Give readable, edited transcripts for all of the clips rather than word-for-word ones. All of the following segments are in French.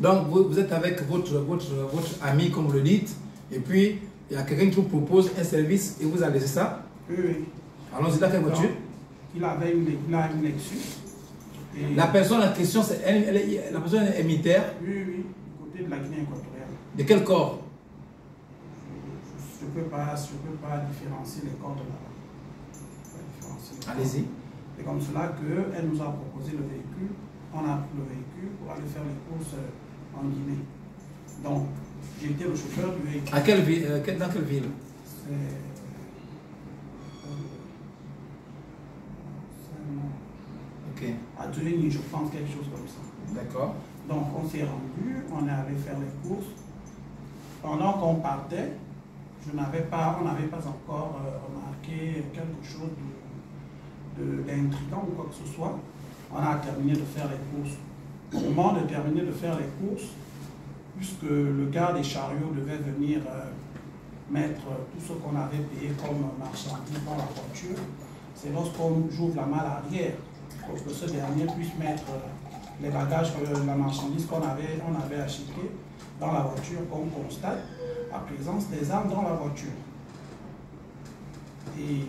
Donc, vous êtes avec votre ami, comme vous le dites, et puis il y a quelqu'un qui vous propose un service et vous a laissé ça? Oui, oui. Allons-y, dans quelle voiture? Il a une Lexus. Et la personne en question, la personne est militaire? Oui, oui, du côté de la Guinée équatoriale. De quel corps? Je ne peux pas différencier les corps de la... Allez-y. C'est comme cela qu'elle nous a proposé le véhicule. On a pris le véhicule pour aller faire les courses en Guinée. Donc, j'ai été le chauffeur du véhicule. À quelle ville, dans quelle ville? Ok. À Turing, je pense, quelque chose comme ça. D'accord. Donc, on s'est rendu, on est allé faire les courses. Pendant qu'on partait, on n'avait pas encore remarqué quelque chose d'intriguant ou quoi que ce soit. On a terminé de faire les courses. Au moment de terminer de faire les courses, puisque le gars des chariots devait venir mettre tout ce qu'on avait payé comme marchandises dans la voiture, c'est lorsqu'on j'ouvre la malle arrière pour que ce dernier puisse mettre les bagages, la marchandise qu'on avait achetée dans la voiture, qu'on constate la présence des armes dans la voiture. Et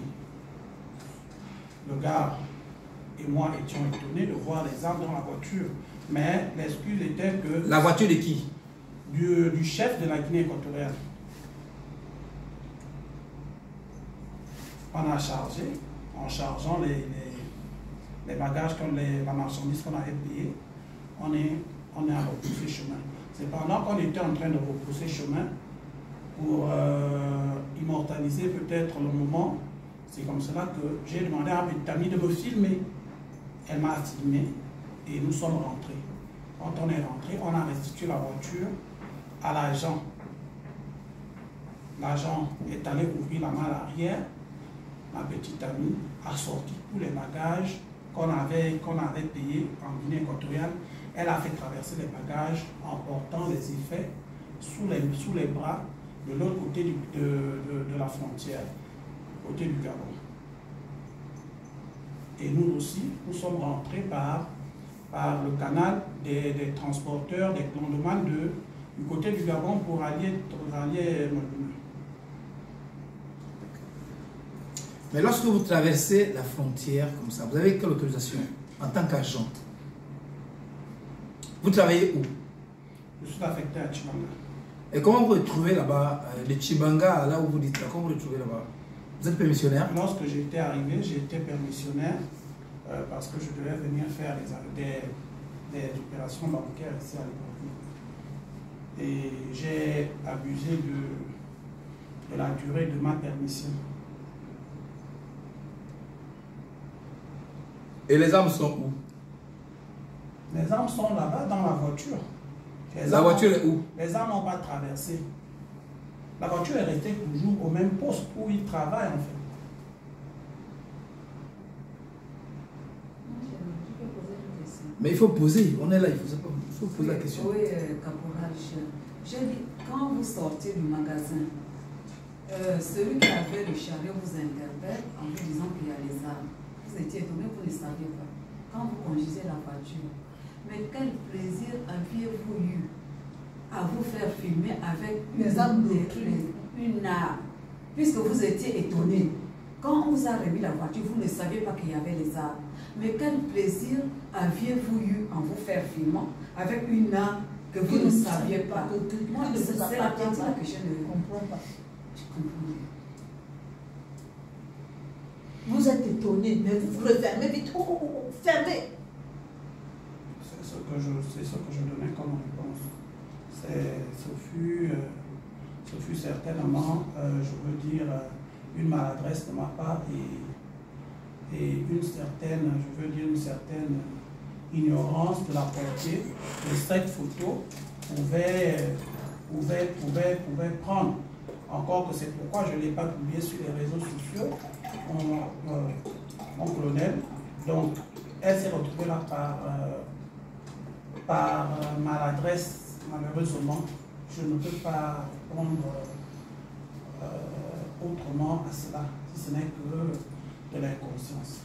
le gars et moi étions étonnés de voir les armes dans la voiture. Mais l'excuse était que... La voiture de qui? Du chef de la Guinée équatoriale. On a chargé, en chargeant les bagages, la marchandise qu'on avait payée, on est à repousser chemin. C'est pendant qu'on était en train de repousser chemin pour immortaliser peut-être le moment. C'est comme cela que j'ai demandé à ma amie de me filmer. Elle m'a filmé et nous sommes rentrés. Quand on est rentré, on a restitué la voiture à l'agent. L'agent est allé ouvrir la malle arrière. Ma petite amie a sorti tous les bagages qu'on avait payés en Guinée équatoriale. Elle a fait traverser les bagages en portant les effets sous les bras de l'autre côté de la frontière, côté du Gabon. Et nous aussi, nous sommes rentrés par le canal des transporteurs, des clandemans du côté du Gabon pour aller Mais lorsque vous traversez la frontière comme ça, vous avez quelle autorisation en tant qu'agent? Vous travaillez où? Je suis affecté à Chibanga. Et comment vous retrouvez là-bas, de Chibanga, là où vous dites, comment vous retrouvez là-bas? Vous êtes permissionnaire? Lorsque j'étais arrivé, j'étais permissionnaire parce que je devais venir faire des opérations bancaires ici à l'époque. Et j'ai abusé de la durée de ma permission. Et les armes sont où? Les armes sont là-bas dans la voiture. La voiture est où? Les armes n'ont pas traversé. La voiture est restée toujours au même poste où ils travaillent en fait. Mais il faut poser, on est là, il faut poser la question. Oui, caporal, j'ai dit, quand vous sortez du magasin, celui qui avait le chariot vous interpelle en vous disant qu'il y a les armes. Vous étiez étonné, vous ne saviez pas. Quand vous conduisez la voiture, mais quel plaisir aviez-vous eu à vous faire filmer avec les armes une arme, puisque vous étiez étonné. Quand on vous a remis la voiture, vous ne saviez pas qu'il y avait les armes. Mais quel plaisir aviez-vous eu en vous faire filmer avec une arme que vous ne saviez pas? Moi, c'est la question que je ne comprends pas. Je comprends. Vous êtes étonné, mais vous refermez vite. Fermez. C'est ce que je donnais comme réponse. Ce fut certainement, je veux dire, une maladresse de ma part et une certaine ignorance de la portée que cette photo pouvait prendre. Encore que c'est pourquoi je ne l'ai pas publié sur les réseaux sociaux, mon colonel. Donc, elle s'est retrouvée là par maladresse, malheureusement. Je ne peux pas répondre autrement à cela, si ce n'est que de l'inconscience.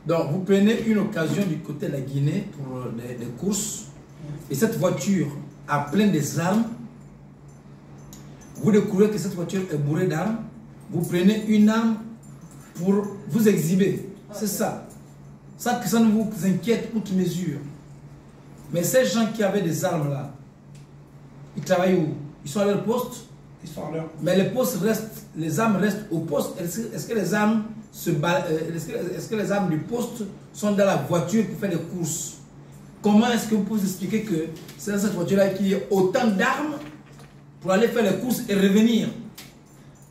Donc, vous prenez une occasion du côté de la Guinée pour des courses. et cette voiture a plein des armes, vous découvrez que cette voiture est bourrée d'armes, vous prenez une arme pour vous exhiber. C'est ça. Ça ne vous inquiète outre mesure. Mais ces gens qui avaient des armes là, ils travaillent où? Ils sont à leur poste? Ils sont à leur... Mais les postes restent, les armes restent au poste. Est-ce que les armes est-ce que les armes du poste sont dans la voiture pour faire des courses? Comment est-ce que vous pouvez expliquer que c'est dans cette voiture-là qu'il y a autant d'armes pour aller faire les courses et revenir?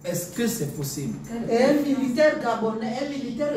Est-ce que c'est possible? Un militaire gabonais, un militaire